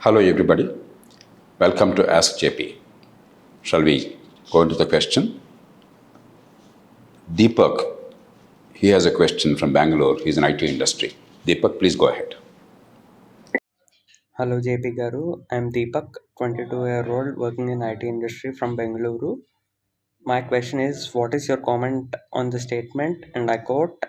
Hello, everybody. Welcome to Ask JP. Shall we go into the question? Deepak, he has a question from Bangalore. He's in IT industry. Deepak, please go ahead. Hello JP Garu, I'm Deepak, 22-year-old working in IT industry from Bengaluru. My question is, what is your comment on the statement, and I quote,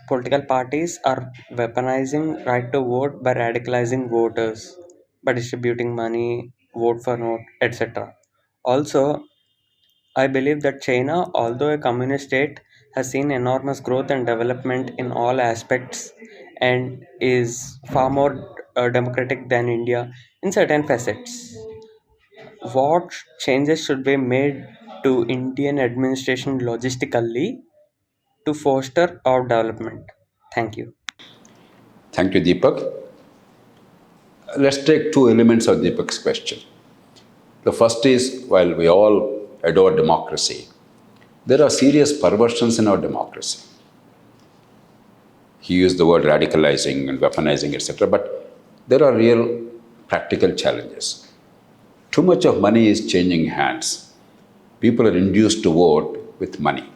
political parties are weaponizing right to vote by radicalizing voters, by distributing money, vote for note, etc. Also, I believe that China, although a communist state, has seen enormous growth and development in all aspects and is far more democratic than India in certain facets. What changes should be made to Indian administration logistically to foster our development? Thank you. Thank you, Deepak. Let's take two elements of Deepak's question. The first is, while we all adore democracy, there are serious perversions in our democracy. He used the word radicalizing and weaponizing, etc., but there are real practical challenges. Too much of money is changing hands. People are induced to vote with money.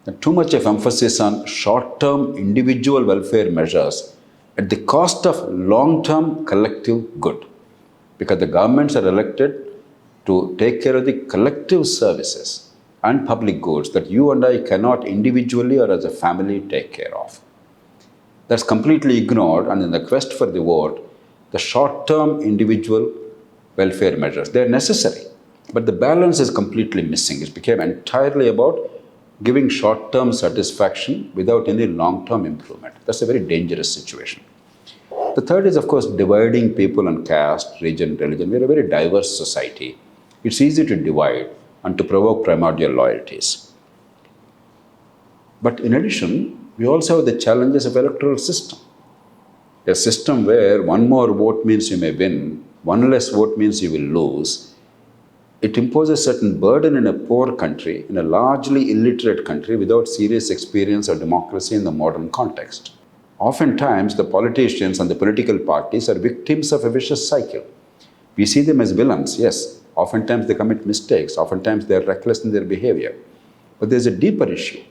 And too much of emphasis on short-term individual welfare measures at the cost of long-term collective good. Because the governments are elected to take care of the collective services and public goods that you and I cannot individually or as a family take care of. That's completely ignored, and in the quest for the vote, the short-term individual welfare measures, they're necessary, but the balance is completely missing. It became entirely about giving short-term satisfaction without any long-term improvement. That's a very dangerous situation. The third is, of course, dividing people on caste, region, religion. We're a very diverse society. It's easy to divide and to provoke primordial loyalties. But in addition, we also have the challenges of electoral system. A system where one more vote means you may win, one less vote means you will lose. It imposes certain burden in a poor country, in a largely illiterate country without serious experience of democracy in the modern context. Oftentimes, the politicians and the political parties are victims of a vicious cycle. We see them as villains, yes. Oftentimes they commit mistakes, oftentimes they are reckless in their behavior. But there's a deeper issue.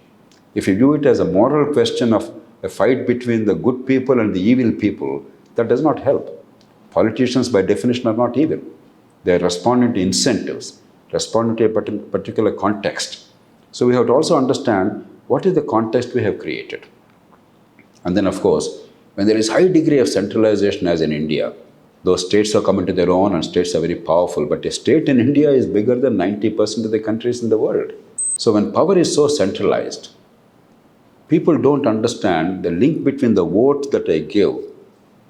If you view it as a moral question of a fight between the good people and the evil people, that does not help. Politicians, by definition, are not evil. They are responding to incentives, responding to a particular context. So we have to also understand what is the context we have created. And then, of course, when there is high degree of centralization as in India, those states have come into their own and states are very powerful. But a state in India is bigger than 90% of the countries in the world. So when power is so centralized, people don't understand the link between the vote that I give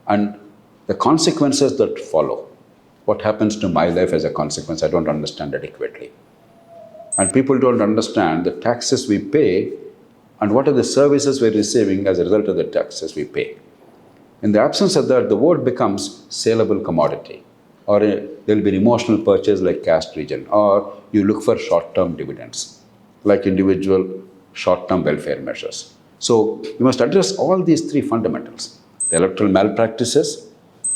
and the consequences that follow. What happens to my life as a consequence, I don't understand adequately. And people don't understand the taxes we pay and what are the services we're receiving as a result of the taxes we pay. In the absence of that, the vote becomes saleable commodity, or there'll be an emotional purchase like caste region, or you look for short-term dividends, like individual short-term welfare measures. So we must address all these three fundamentals: the electoral malpractices,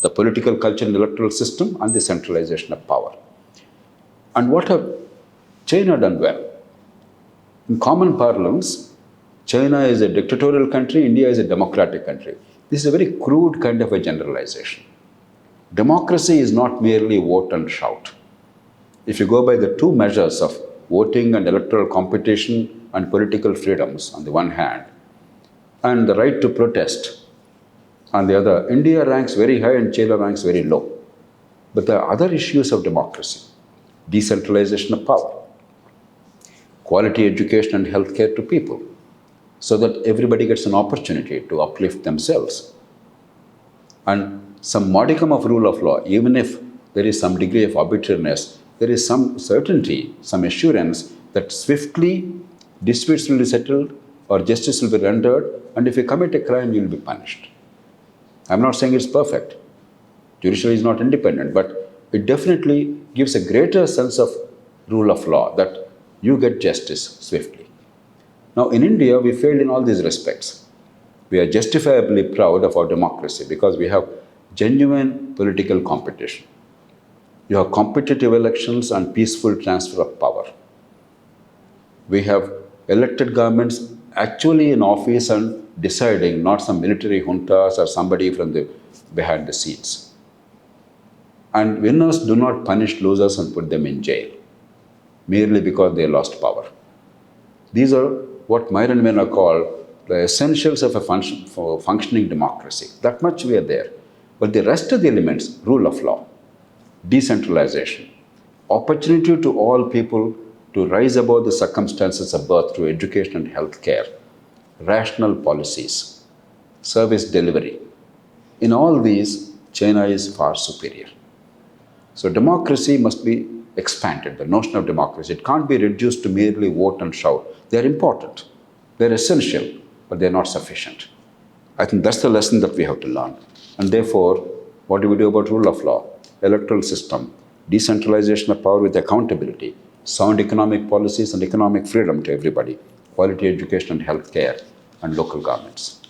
the political culture in the electoral system, and the centralization of power. And what have China done well? In common parlance, China is a dictatorial country, India is a democratic country. This is a very crude kind of a generalization. Democracy is not merely vote and shout. If you go by the two measures of voting and electoral competition and political freedoms on the one hand, and the right to protest on the other, India ranks very high and China ranks very low. But there are other issues of democracy: decentralization of power, quality education and healthcare to people, so that everybody gets an opportunity to uplift themselves, and some modicum of rule of law. Even if there is some degree of arbitrariness, there is some certainty, some assurance that swiftly disputes will be settled or justice will be rendered, and if you commit a crime, you will be punished. I'm not saying it's perfect. Judiciary is not independent, but it definitely gives a greater sense of rule of law, that you get justice swiftly. Now, in India, we failed in all these respects. We are justifiably proud of our democracy because we have genuine political competition. You have competitive elections and peaceful transfer of power. We have elected governments actually in office and deciding, not some military juntas or somebody from the behind the scenes. And winners do not punish losers and put them in jail merely because they lost power. These are what Myron Mena called the essentials of a for functioning democracy. That much we are there. But the rest of the elements, rule of law, decentralization, opportunity to all people to rise above the circumstances of birth through education and health care, rational policies, service delivery. In all these, China is far superior. So democracy must be expanded, the notion of democracy. It can't be reduced to merely vote and shout. They're important, they're essential, but they're not sufficient. I think that's the lesson that we have to learn. And therefore, what do we do about rule of law, electoral system, decentralization of power with accountability, sound economic policies and economic freedom to everybody, quality education and health care, and local governments.